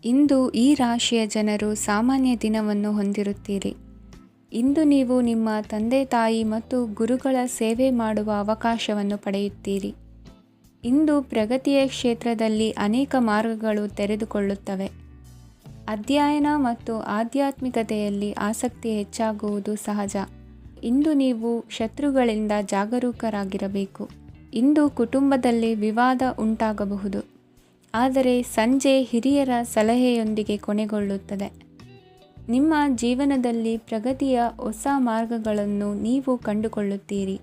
ಇಂದು ಈ ರಾಶಿಯ ಜನರು ಸಾಮಾನ್ಯ ದಿನವನ್ನು ಹೊಂದಿರುತ್ತೀರಿ. ಇಂದು ನೀವು ನಿಮ್ಮ ತಂದೆ ತಾಯಿ ಮತ್ತು ಗುರುಗಳ ಸೇವೆ ಮಾಡುವ ಅವಕಾಶವನ್ನು ಪಡೆಯುತ್ತೀರಿ. ಇಂದು ಪ್ರಗತಿಯ ಕ್ಷೇತ್ರದಲ್ಲಿ ಅನೇಕ ಮಾರ್ಗಗಳು ತೆರೆದುಕೊಳ್ಳುತ್ತವೆ. ಅಧ್ಯಯನ ಮತ್ತು ಆಧ್ಯಾತ್ಮಿಕತೆಯಲ್ಲಿ ಆಸಕ್ತಿ ಹೆಚ್ಚಾಗುವುದು ಸಹಜ. ಇಂದು ನೀವು ಶತ್ರುಗಳಿಂದ ಜಾಗರೂಕರಾಗಿರಬೇಕು. ಇಂದು ಕುಟುಂಬದಲ್ಲಿ ವಿವಾದ ಉಂಟಾಗಬಹುದು, ಆದರೆ ಸಂಜೆ ಹಿರಿಯರ ಸಲಹೆಯೊಂದಿಗೆ ಕೊನೆಗೊಳ್ಳುತ್ತದೆ. ನಿಮ್ಮ ಜೀವನದಲ್ಲಿ ಪ್ರಗತಿಯ ಹೊಸ ಮಾರ್ಗಗಳನ್ನು ನೀವು ಕಂಡುಕೊಳ್ಳುತ್ತೀರಿ.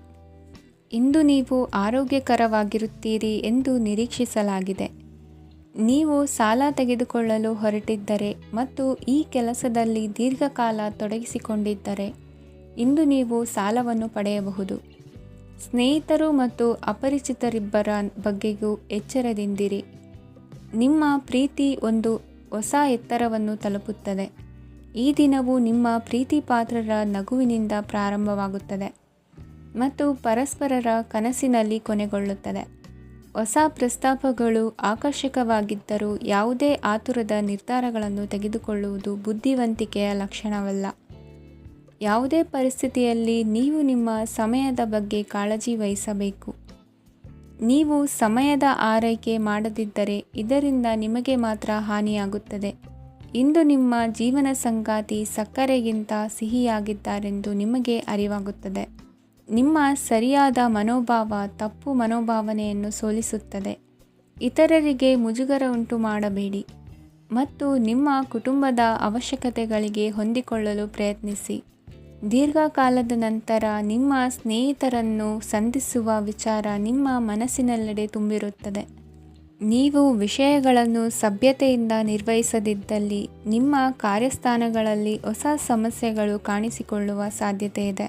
ಇಂದು ನೀವು ಆರೋಗ್ಯಕರವಾಗಿರುತ್ತೀರಿ ಎಂದು ನಿರೀಕ್ಷಿಸಲಾಗಿದೆ. ನೀವು ಸಾಲ ತೆಗೆದುಕೊಳ್ಳಲು ಹೊರಟಿದ್ದರೆ ಮತ್ತು ಈ ಕೆಲಸದಲ್ಲಿ ದೀರ್ಘಕಾಲ ತೊಡಗಿಸಿಕೊಂಡಿದ್ದರೆ ಇಂದು ನೀವು ಸಾಲವನ್ನು ಪಡೆಯಬಹುದು. ಸ್ನೇಹಿತರು ಮತ್ತು ಅಪರಿಚಿತರಿಬ್ಬರ ಬಗ್ಗೆಯೂ ಎಚ್ಚರದಿಂದಿರಿ. ನಿಮ್ಮ ಪ್ರೀತಿ ಒಂದು ಹೊಸ ಎತ್ತರವನ್ನು ತಲುಪುತ್ತದೆ. ಈ ದಿನವು ನಿಮ್ಮ ಪ್ರೀತಿಪಾತ್ರರ ನಗುವಿನಿಂದ ಪ್ರಾರಂಭವಾಗುತ್ತದೆ ಮತ್ತು ಪರಸ್ಪರರ ಕನಸಿನಲ್ಲಿ ಕೊನೆಗೊಳ್ಳುತ್ತದೆ. ಹೊಸ ಪ್ರಸ್ತಾಪಗಳು ಆಕರ್ಷಕವಾಗಿದ್ದರೂ ಯಾವುದೇ ಆತುರದ ನಿರ್ಧಾರಗಳನ್ನು ತೆಗೆದುಕೊಳ್ಳುವುದು ಬುದ್ಧಿವಂತಿಕೆಯ ಲಕ್ಷಣವಲ್ಲ. ಯಾವುದೇ ಪರಿಸ್ಥಿತಿಯಲ್ಲಿ ನೀವು ನಿಮ್ಮ ಸಮಯದ ಬಗ್ಗೆ ಕಾಳಜಿ ವಹಿಸಬೇಕು. ನೀವು ಸಮಯದ ಆರೈಕೆ ಮಾಡದಿದ್ದರೆ ಇದರಿಂದ ನಿಮಗೆ ಮಾತ್ರ ಹಾನಿಯಾಗುತ್ತದೆ. ಇಂದು ನಿಮ್ಮ ಜೀವನ ಸಂಗಾತಿ ಸಕ್ಕರೆಗಿಂತ ಸಿಹಿಯಾಗಿದ್ದಾರೆಂದು ನಿಮಗೆ ಅರಿವಾಗುತ್ತದೆ. ನಿಮ್ಮ ಸರಿಯಾದ ಮನೋಭಾವ ತಪ್ಪು ಮನೋಭಾವನೆಯನ್ನು ಸೋಲಿಸುತ್ತದೆ. ಇತರರಿಗೆ ಮುಜುಗರ ಉಂಟು ಮಾಡಬೇಡಿ ಮತ್ತು ನಿಮ್ಮ ಕುಟುಂಬದ ಅವಶ್ಯಕತೆಗಳಿಗೆ ಹೊಂದಿಕೊಳ್ಳಲು ಪ್ರಯತ್ನಿಸಿ. ದೀರ್ಘಕಾಲದ ನಂತರ ನಿಮ್ಮ ಸ್ನೇಹಿತರನ್ನು ಸಂಧಿಸುವ ವಿಚಾರ ನಿಮ್ಮ ಮನಸ್ಸಿನೆಲ್ಲೆಡೆ ತುಂಬಿರುತ್ತದೆ. ನೀವು ವಿಷಯಗಳನ್ನು ಸಭ್ಯತೆಯಿಂದ ನಿರ್ವಹಿಸದಿದ್ದಲ್ಲಿ ನಿಮ್ಮ ಕಾರ್ಯಸ್ಥಾನಗಳಲ್ಲಿ ಹೊಸ ಸಮಸ್ಯೆಗಳು ಕಾಣಿಸಿಕೊಳ್ಳುವ ಸಾಧ್ಯತೆ ಇದೆ.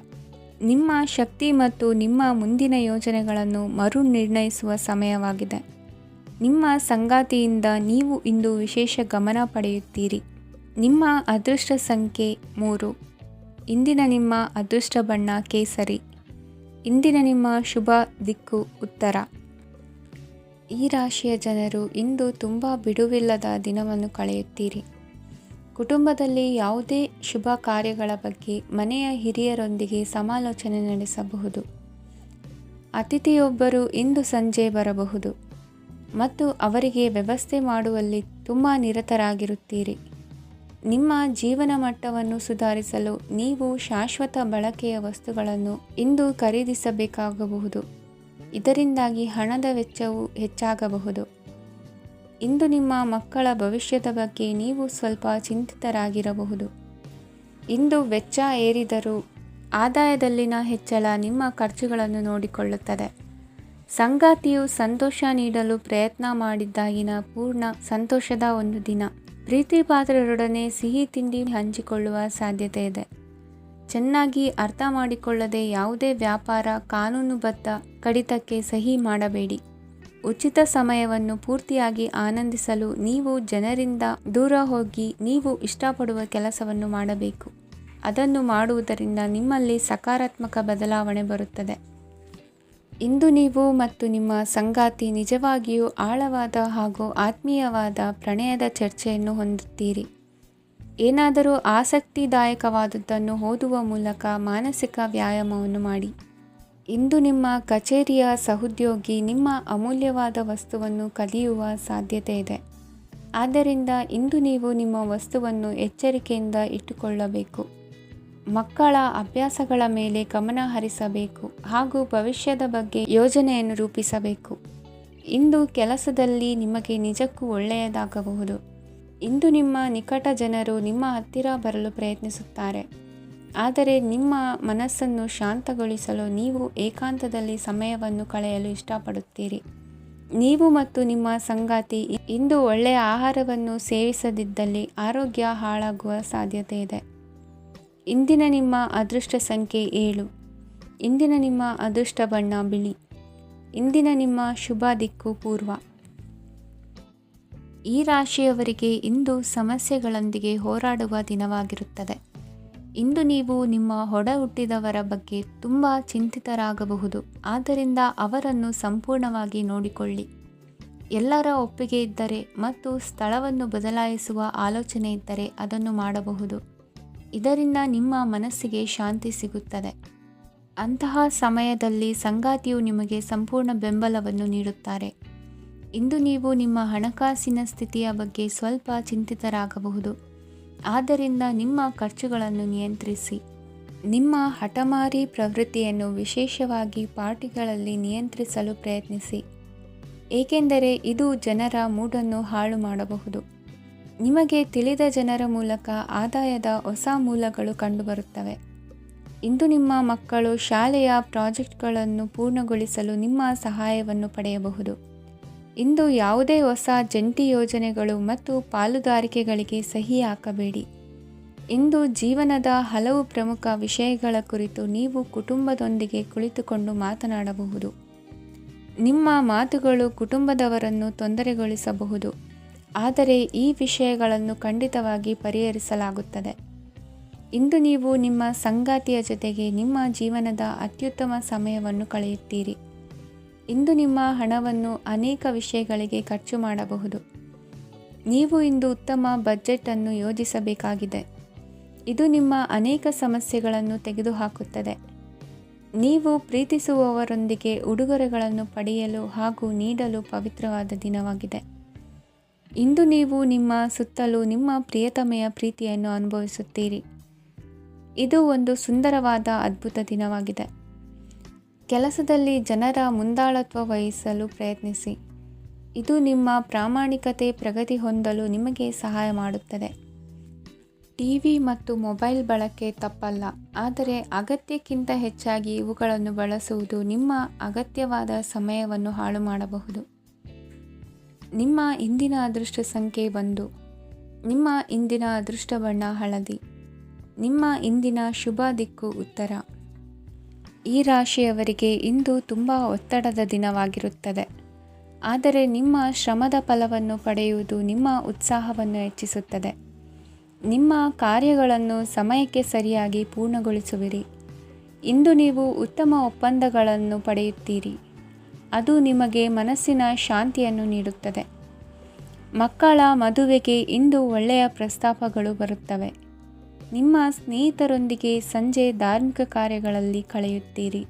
ನಿಮ್ಮ ಶಕ್ತಿ ಮತ್ತು ನಿಮ್ಮ ಮುಂದಿನ ಯೋಜನೆಗಳನ್ನು ಮರು ನಿರ್ಣಯಿಸುವ ಸಮಯವಾಗಿದೆ. ನಿಮ್ಮ ಸಂಗಾತಿಯಿಂದ ನೀವು ಇಂದು ವಿಶೇಷ ಗಮನ ಪಡೆಯುತ್ತೀರಿ. ನಿಮ್ಮ ಅದೃಷ್ಟ ಸಂಖ್ಯೆ 3. ಇಂದಿನ ನಿಮ್ಮ ಅದೃಷ್ಟ ಬಣ್ಣ ಕೇಸರಿ. ಇಂದಿನ ನಿಮ್ಮ ಶುಭ ದಿಕ್ಕು ಉತ್ತರ. ಈ ರಾಶಿಯ ಜನರು ಇಂದು ತುಂಬ ಬಿಡುವಿಲ್ಲದ ದಿನವನ್ನು ಕಳೆಯುತ್ತೀರಿ. ಕುಟುಂಬದಲ್ಲಿ ಯಾವುದೇ ಶುಭ ಕಾರ್ಯಗಳ ಬಗ್ಗೆ ಮನೆಯ ಹಿರಿಯರೊಂದಿಗೆ ಸಮಾಲೋಚನೆ ನಡೆಸಬಹುದು. ಅತಿಥಿಯೊಬ್ಬರು ಇಂದು ಸಂಜೆ ಬರಬಹುದು ಮತ್ತು ಅವರಿಗೆ ವ್ಯವಸ್ಥೆ ಮಾಡುವಲ್ಲಿ ತುಂಬ ನಿರತರಾಗಿರುತ್ತೀರಿ. ನಿಮ್ಮ ಜೀವನ ಮಟ್ಟವನ್ನು ಸುಧಾರಿಸಲು ನೀವು ಶಾಶ್ವತ ಬಳಕೆಯ ವಸ್ತುಗಳನ್ನು ಇಂದು ಖರೀದಿಸಬೇಕಾಗಬಹುದು. ಇದರಿಂದಾಗಿ ಹಣದ ವೆಚ್ಚವು ಹೆಚ್ಚಾಗಬಹುದು. ಇಂದು ನಿಮ್ಮ ಮಕ್ಕಳ ಭವಿಷ್ಯದ ಬಗ್ಗೆ ನೀವು ಸ್ವಲ್ಪ ಚಿಂತಿತರಾಗಿರಬಹುದು. ಇಂದು ವೆಚ್ಚ ಏರಿದರೂ ಆದಾಯದಲ್ಲಿನ ಹೆಚ್ಚಳ ನಿಮ್ಮ ಖರ್ಚುಗಳನ್ನು ನೋಡಿಕೊಳ್ಳುತ್ತದೆ. ಸಂಗಾತಿಯು ಸಂತೋಷ ನೀಡಲು ಪ್ರಯತ್ನ ಮಾಡಿದ್ದಾಗಿನ ಪೂರ್ಣ ಸಂತೋಷದ ಒಂದು ದಿನ. ಪ್ರೀತಿಪಾತ್ರರೊಡನೆ ಸಿಹಿ ತಿಂಡಿ ಹಂಚಿಕೊಳ್ಳುವ ಸಾಧ್ಯತೆ ಇದೆ. ಚೆನ್ನಾಗಿ ಅರ್ಥ ಮಾಡಿಕೊಳ್ಳದೆ ಯಾವುದೇ ವ್ಯಾಪಾರ ಕಾನೂನುಬದ್ಧ ಕಡಿತಕ್ಕೆ ಸಹಿ ಮಾಡಬೇಡಿ. ಉಚಿತ ಸಮಯವನ್ನು ಪೂರ್ತಿಯಾಗಿ ಆನಂದಿಸಲು ನೀವು ಜನರಿಂದ ದೂರ ಹೋಗಿ ನೀವು ಇಷ್ಟಪಡುವ ಕೆಲಸವನ್ನು ಮಾಡಬೇಕು. ಅದನ್ನು ಮಾಡುವುದರಿಂದ ನಿಮ್ಮಲ್ಲಿ ಸಕಾರಾತ್ಮಕ ಬದಲಾವಣೆ ಬರುತ್ತದೆ. ಇಂದು ನೀವು ಮತ್ತು ನಿಮ್ಮ ಸಂಗಾತಿ ನಿಜವಾಗಿಯೂ ಆಳವಾದ ಹಾಗೂ ಆತ್ಮೀಯವಾದ ಪ್ರಣಯದ ಚರ್ಚೆಯನ್ನು ಹೊಂದುತ್ತೀರಿ. ಏನಾದರೂ ಆಸಕ್ತಿದಾಯಕವಾದದ್ದನ್ನು ಓದುವ ಮೂಲಕ ಮಾನಸಿಕ ವ್ಯಾಯಾಮವನ್ನು ಮಾಡಿ. ಇಂದು ನಿಮ್ಮ ಕಚೇರಿಯ ಸಹೋದ್ಯೋಗಿ ನಿಮ್ಮ ಅಮೂಲ್ಯವಾದ ವಸ್ತುವನ್ನು ಕದಿಯುವ ಸಾಧ್ಯತೆ ಇದೆ. ಆದ್ದರಿಂದ ಇಂದು ನೀವು ನಿಮ್ಮ ವಸ್ತುವನ್ನು ಎಚ್ಚರಿಕೆಯಿಂದ ಇಟ್ಟುಕೊಳ್ಳಬೇಕು. ಮಕ್ಕಳ ಅಭ್ಯಾಸಗಳ ಮೇಲೆ ಗಮನ ಹರಿಸಬೇಕು ಹಾಗೂ ಭವಿಷ್ಯದ ಬಗ್ಗೆ ಯೋಜನೆಯನ್ನು ರೂಪಿಸಬೇಕು. ಇಂದು ಕೆಲಸದಲ್ಲಿ ನಿಮಗೆ ನಿಜಕ್ಕೂ ಒಳ್ಳೆಯದಾಗಬಹುದು. ಇಂದು ನಿಮ್ಮ ನಿಕಟ ಜನರು ನಿಮ್ಮ ಹತ್ತಿರ ಬರಲು ಪ್ರಯತ್ನಿಸುತ್ತಾರೆ, ಆದರೆ ನಿಮ್ಮ ಮನಸ್ಸನ್ನು ಶಾಂತಗೊಳಿಸಲು ನೀವು ಏಕಾಂತದಲ್ಲಿ ಸಮಯವನ್ನು ಕಳೆಯಲು ಇಷ್ಟಪಡುತ್ತೀರಿ. ನೀವು ಮತ್ತು ನಿಮ್ಮ ಸಂಗಾತಿ ಇಂದು ಒಳ್ಳೆಯ ಆಹಾರವನ್ನು ಸೇವಿಸದಿದ್ದಲ್ಲಿ ಆರೋಗ್ಯ ಹಾಳಾಗುವ ಸಾಧ್ಯತೆ ಇದೆ. ಇಂದಿನ ನಿಮ್ಮ ಅದೃಷ್ಟ ಸಂಖ್ಯೆ 7. ಇಂದಿನ ನಿಮ್ಮ ಅದೃಷ್ಟ ಬಣ್ಣ ಬಿಳಿ. ಇಂದಿನ ನಿಮ್ಮ ಶುಭ ದಿಕ್ಕು ಪೂರ್ವ. ಈ ರಾಶಿಯವರಿಗೆ ಇಂದು ಸಮಸ್ಯೆಗಳೊಂದಿಗೆ ಹೋರಾಡುವ ದಿನವಾಗಿರುತ್ತದೆ. ಇಂದು ನೀವು ನಿಮ್ಮ ಒಡ ಹುಟ್ಟಿದವರ ಬಗ್ಗೆ ತುಂಬ ಚಿಂತಿತರಾಗಬಹುದು. ಆದ್ದರಿಂದ ಅವರನ್ನು ಸಂಪೂರ್ಣವಾಗಿ ನೋಡಿಕೊಳ್ಳಿ. ಎಲ್ಲರ ಒಪ್ಪಿಗೆ ಇದ್ದರೆ ಮತ್ತು ಸ್ಥಳವನ್ನು ಬದಲಾಯಿಸುವ ಆಲೋಚನೆ ಇದ್ದರೆ ಅದನ್ನು ಮಾಡಬಹುದು. ಇದರಿಂದ ನಿಮ್ಮ ಮನಸ್ಸಿಗೆ ಶಾಂತಿ ಸಿಗುತ್ತದೆ. ಅಂತಹ ಸಮಯದಲ್ಲಿ ಸಂಗಾತಿಯು ನಿಮಗೆ ಸಂಪೂರ್ಣ ಬೆಂಬಲವನ್ನು ನೀಡುತ್ತಾರೆ. ಇಂದು ನೀವು ನಿಮ್ಮ ಹಣಕಾಸಿನ ಸ್ಥಿತಿಯ ಬಗ್ಗೆ ಸ್ವಲ್ಪ ಚಿಂತಿತರಾಗಬಹುದು. ಆದ್ದರಿಂದ ನಿಮ್ಮ ಖರ್ಚುಗಳನ್ನು ನಿಯಂತ್ರಿಸಿ. ನಿಮ್ಮ ಹಠಮಾರಿ ಪ್ರವೃತ್ತಿಯನ್ನು ವಿಶೇಷವಾಗಿ ಪಾರ್ಟಿಗಳಲ್ಲಿ ನಿಯಂತ್ರಿಸಲು ಪ್ರಯತ್ನಿಸಿ, ಏಕೆಂದರೆ ಇದು ಜನರ ಮೂಡನ್ನು ಹಾಳು ಮಾಡಬಹುದು. ನಿಮಗೆ ತಿಳಿದ ಜನರ ಮೂಲಕ ಆದಾಯದ ಹೊಸ ಮೂಲಗಳು ಕಂಡುಬರುತ್ತವೆ. ಇಂದು ನಿಮ್ಮ ಮಕ್ಕಳು ಶಾಲೆಯ ಪ್ರಾಜೆಕ್ಟ್ಗಳನ್ನು ಪೂರ್ಣಗೊಳಿಸಲು ನಿಮ್ಮ ಸಹಾಯವನ್ನು ಪಡೆಯಬಹುದು. ಇಂದು ಯಾವುದೇ ಹೊಸ ಜಂಟಿ ಯೋಜನೆಗಳು ಮತ್ತು ಪಾಲುದಾರಿಕೆಗಳಿಗೆ ಸಹಿ ಹಾಕಬೇಡಿ. ಇಂದು ಜೀವನದ ಹಲವು ಪ್ರಮುಖ ವಿಷಯಗಳ ಕುರಿತು ನೀವು ಕುಟುಂಬದೊಂದಿಗೆ ಕುಳಿತುಕೊಂಡು ಮಾತನಾಡಬಹುದು. ನಿಮ್ಮ ಮಾತುಗಳು ಕುಟುಂಬದವರನ್ನು ತೊಂದರೆಗೊಳಿಸಬಹುದು, ಆದರೆ ಈ ವಿಷಯಗಳನ್ನು ಖಂಡಿತವಾಗಿ ಪರಿಹರಿಸಲಾಗುತ್ತದೆ. ಇಂದು ನೀವು ನಿಮ್ಮ ಸಂಗಾತಿಯ ಜೊತೆಗೆ ನಿಮ್ಮ ಜೀವನದ ಅತ್ಯುತ್ತಮ ಸಮಯವನ್ನು ಕಳೆಯುತ್ತೀರಿ. ಇಂದು ನಿಮ್ಮ ಹಣವನ್ನು ಅನೇಕ ವಿಷಯಗಳಿಗೆ ಖರ್ಚು ಮಾಡಬಹುದು. ನೀವು ಇಂದು ಉತ್ತಮ ಬಜೆಟ್ ಅನ್ನು ಯೋಜಿಸಬೇಕಾಗಿದೆ. ಇದು ನಿಮ್ಮ ಅನೇಕ ಸಮಸ್ಯೆಗಳನ್ನು ತೆಗೆದುಹಾಕುತ್ತದೆ. ನೀವು ಪ್ರೀತಿಸುವವರೊಂದಿಗೆ ಉಡುಗೊರೆಗಳನ್ನು ಪಡೆಯಲು ಹಾಗೂ ನೀಡಲು ಪವಿತ್ರವಾದ ದಿನವಾಗಿದೆ. ಇಂದು ನೀವು ನಿಮ್ಮ ಸುತ್ತಲೂ ನಿಮ್ಮ ಪ್ರಿಯತಮೆಯ ಪ್ರೀತಿಯನ್ನು ಅನುಭವಿಸುತ್ತೀರಿ. ಇದು ಒಂದು ಸುಂದರವಾದ ಅದ್ಭುತ ದಿನವಾಗಿದೆ. ಕೆಲಸದಲ್ಲಿ ಜನರ ಮುಂದಾಳತ್ವ ವಹಿಸಲು ಪ್ರಯತ್ನಿಸಿ. ಇದು ನಿಮ್ಮ ಪ್ರಾಮಾಣಿಕತೆ ಪ್ರಗತಿ ಹೊಂದಲು ನಿಮಗೆ ಸಹಾಯ ಮಾಡುತ್ತದೆ. ಟಿವಿ ಮತ್ತು ಮೊಬೈಲ್ ಬಳಕೆ ತಪ್ಪಲ್ಲ, ಆದರೆ ಅಗತ್ಯಕ್ಕಿಂತ ಹೆಚ್ಚಾಗಿ ಇವುಗಳನ್ನು ಬಳಸುವುದು ನಿಮ್ಮ ಅಗತ್ಯವಾದ ಸಮಯವನ್ನು ಹಾಳು ಮಾಡಬಹುದು. ನಿಮ್ಮ ಇಂದಿನ ಅದೃಷ್ಟ ಸಂಖ್ಯೆ 1. ನಿಮ್ಮ ಇಂದಿನ ಅದೃಷ್ಟ ಬಣ್ಣ ಹಳದಿ. ನಿಮ್ಮ ಇಂದಿನ ಶುಭ ದಿಕ್ಕು ಉತ್ತರ. ಈ ರಾಶಿಯವರಿಗೆ ಇಂದು ತುಂಬ ಒತ್ತಡದ ದಿನವಾಗಿರುತ್ತದೆ, ಆದರೆ ನಿಮ್ಮ ಶ್ರಮದ ಫಲವನ್ನು ಪಡೆಯುವುದು ನಿಮ್ಮ ಉತ್ಸಾಹವನ್ನು ಹೆಚ್ಚಿಸುತ್ತದೆ. ನಿಮ್ಮ ಕಾರ್ಯಗಳನ್ನು ಸಮಯಕ್ಕೆ ಸರಿಯಾಗಿ ಪೂರ್ಣಗೊಳಿಸುವಿರಿ. ಇಂದು ನೀವು ಉತ್ತಮ ಒಪ್ಪಂದಗಳನ್ನು ಪಡೆಯುತ್ತೀರಿ. ಅದು ನಿಮಗೆ ಮನಸ್ಸಿನ ಶಾಂತಿಯನ್ನು ನೀಡುತ್ತದೆ. ಮಕ್ಕಳ ಮದುವೆಗೆ ಇಂದು ಒಳ್ಳೆಯ ಪ್ರಸ್ತಾಪಗಳು ಬರುತ್ತವೆ. ನಿಮ್ಮ ಸ್ನೇಹಿತರೊಂದಿಗೆ ಸಂಜೆ ಧಾರ್ಮಿಕ ಕಾರ್ಯಗಳಲ್ಲಿ ಕಳೆಯುತ್ತೀರಿ.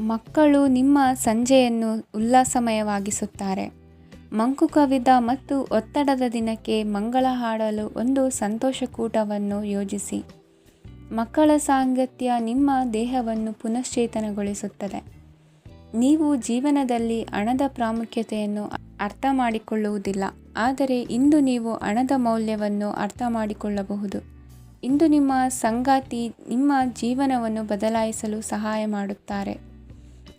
ಮಕ್ಕಳು ನಿಮ್ಮ ಸಂಜೆಯನ್ನು ಉಲ್ಲಾಸಮಯವಾಗಿಸುತ್ತಾರೆ. ಮಂಕು ಕವಿದ ಮತ್ತು ಒತ್ತಡದ ದಿನಕ್ಕೆ ಮಂಗಳ ಹಾಡಲು ಒಂದು ಸಂತೋಷಕೂಟವನ್ನು ಯೋಜಿಸಿ. ಮಕ್ಕಳ ಸಾಂಗತ್ಯ ನಿಮ್ಮ ದೇಹವನ್ನು ಪುನಶ್ಚೇತನಗೊಳಿಸುತ್ತದೆ. ನೀವು ಜೀವನದಲ್ಲಿ ಹಣದ ಪ್ರಾಮುಖ್ಯತೆಯನ್ನು ಅರ್ಥ ಮಾಡಿಕೊಳ್ಳುವುದಿಲ್ಲ, ಆದರೆ ಇಂದು ನೀವು ಹಣದ ಮೌಲ್ಯವನ್ನು ಅರ್ಥ ಮಾಡಿಕೊಳ್ಳಬಹುದು. ಇಂದು ನಿಮ್ಮ ಸಂಗಾತಿ ನಿಮ್ಮ ಜೀವನವನ್ನು ಬದಲಾಯಿಸಲು ಸಹಾಯ ಮಾಡುತ್ತಾರೆ.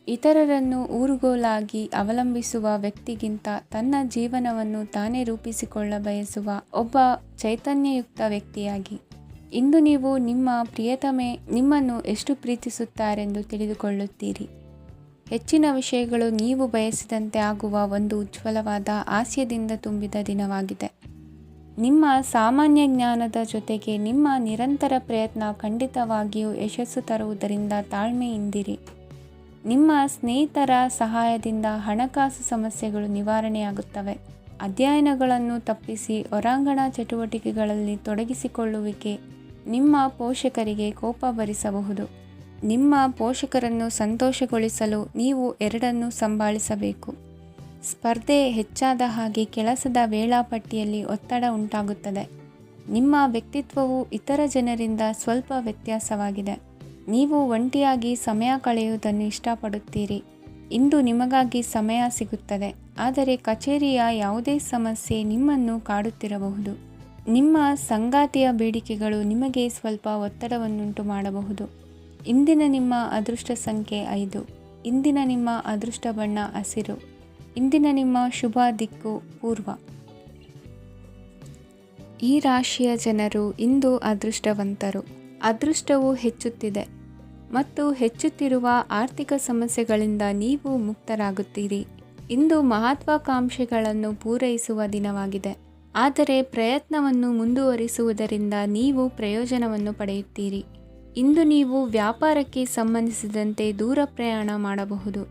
ಇತರರನ್ನು ಊರುಗೋಲಾಗಿ ಅವಲಂಬಿಸುವ ವ್ಯಕ್ತಿಗಿಂತ ತನ್ನ ಜೀವನವನ್ನು ತಾನೇ ರೂಪಿಸಿಕೊಳ್ಳ ಬಯಸುವ ಒಬ್ಬ ಚೈತನ್ಯಯುಕ್ತ ವ್ಯಕ್ತಿಯಾಗಿ. ಇಂದು ನೀವು ನಿಮ್ಮ ಪ್ರಿಯತಮೆ ನಿಮ್ಮನ್ನು ಎಷ್ಟು ಪ್ರೀತಿಸುತ್ತಾರೆಂದು ತಿಳಿದುಕೊಳ್ಳುತ್ತೀರಿ. ಹೆಚ್ಚಿನ ವಿಷಯಗಳು ನೀವು ಬಯಸಿದಂತೆ ಆಗುವ ಒಂದು ಉಜ್ವಲವಾದ ಹಾಸ್ಯದಿಂದ ತುಂಬಿದ ದಿನವಾಗಿದೆ. ನಿಮ್ಮ ಸಾಮಾನ್ಯ ಜ್ಞಾನದ ಜೊತೆಗೆ ನಿಮ್ಮ ನಿರಂತರ ಪ್ರಯತ್ನ ಖಂಡಿತವಾಗಿಯೂ ಯಶಸ್ಸು ತರುವುದರಿಂದ ತಾಳ್ಮೆಯಿಂದಿರಿ. ನಿಮ್ಮ ಸ್ನೇಹಿತರ ಸಹಾಯದಿಂದ ಹಣಕಾಸು ಸಮಸ್ಯೆಗಳು ನಿವಾರಣೆಯಾಗುತ್ತವೆ. ಅಧ್ಯಯನಗಳನ್ನು ತಪ್ಪಿಸಿ ಹೊರಾಂಗಣ ಚಟುವಟಿಕೆಗಳಲ್ಲಿ ತೊಡಗಿಸಿಕೊಳ್ಳುವಿಕೆ ನಿಮ್ಮ ಪೋಷಕರಿಗೆ ಕೋಪ ಭರಿಸಬಹುದು. ನಿಮ್ಮ ಪೋಷಕರನ್ನು ಸಂತೋಷಗೊಳಿಸಲು ನೀವು ಎರಡನ್ನೂ ಸಂಭಾಳಿಸಬೇಕು. ಸ್ಪರ್ಧೆ ಹೆಚ್ಚಾದ ಹಾಗೆ ಕೆಲಸದ ವೇಳಾಪಟ್ಟಿಯಲ್ಲಿ ಒತ್ತಡ ಉಂಟಾಗುತ್ತದೆ. ನಿಮ್ಮ ವ್ಯಕ್ತಿತ್ವವು ಇತರ ಜನರಿಂದ ಸ್ವಲ್ಪ ವ್ಯತ್ಯಾಸವಾಗಿದೆ. ನೀವು ಒಂಟಿಯಾಗಿ ಸಮಯ ಕಳೆಯುವುದನ್ನು ಇಷ್ಟಪಡುತ್ತೀರಿ. ಇಂದು ನಿಮಗಾಗಿ ಸಮಯ ಸಿಗುತ್ತದೆ, ಆದರೆ ಕಚೇರಿಯ ಯಾವುದೇ ಸಮಸ್ಯೆ ನಿಮ್ಮನ್ನು ಕಾಡುತ್ತಿರಬಹುದು. ನಿಮ್ಮ ಸಂಗಾತಿಯ ಬೇಡಿಕೆಗಳು ನಿಮಗೆ ಸ್ವಲ್ಪ ಒತ್ತಡವನ್ನುಂಟು ಮಾಡಬಹುದು. ಇಂದಿನ ನಿಮ್ಮ ಅದೃಷ್ಟ ಸಂಖ್ಯೆ 5. ಇಂದಿನ ನಿಮ್ಮ ಅದೃಷ್ಟ ಬಣ್ಣ ಹಸಿರು. ಇಂದಿನ ನಿಮ್ಮ ಶುಭ ದಿಕ್ಕು ಪೂರ್ವ. ಈ ರಾಶಿಯ ಜನರು ಇಂದು ಅದೃಷ್ಟವಂತರು. ಅದೃಷ್ಟವು ಹೆಚ್ಚುತ್ತಿದೆ ಮತ್ತು ಹೆಚ್ಚುತ್ತಿರುವ ಆರ್ಥಿಕ ಸಮಸ್ಯೆಗಳಿಂದ ನೀವು ಮುಕ್ತರಾಗುತ್ತೀರಿ. ಇಂದು ಮಹತ್ವಾಕಾಂಕ್ಷೆಗಳನ್ನು ಪೂರೈಸುವ ದಿನವಾಗಿದೆ, ಆದರೆ ಪ್ರಯತ್ನವನ್ನು ಮುಂದುವರಿಸುವುದರಿಂದ ನೀವು ಪ್ರಯೋಜನವನ್ನು ಪಡೆಯುತ್ತೀರಿ. ಇಂದು ನೀವು ವ್ಯಾಪಾರಕ್ಕೆ ಸಂಬಂಧಿಸಿದಂತೆ ದೂರ ಪ್ರಯಾಣ ಮಾಡಬಹುದು.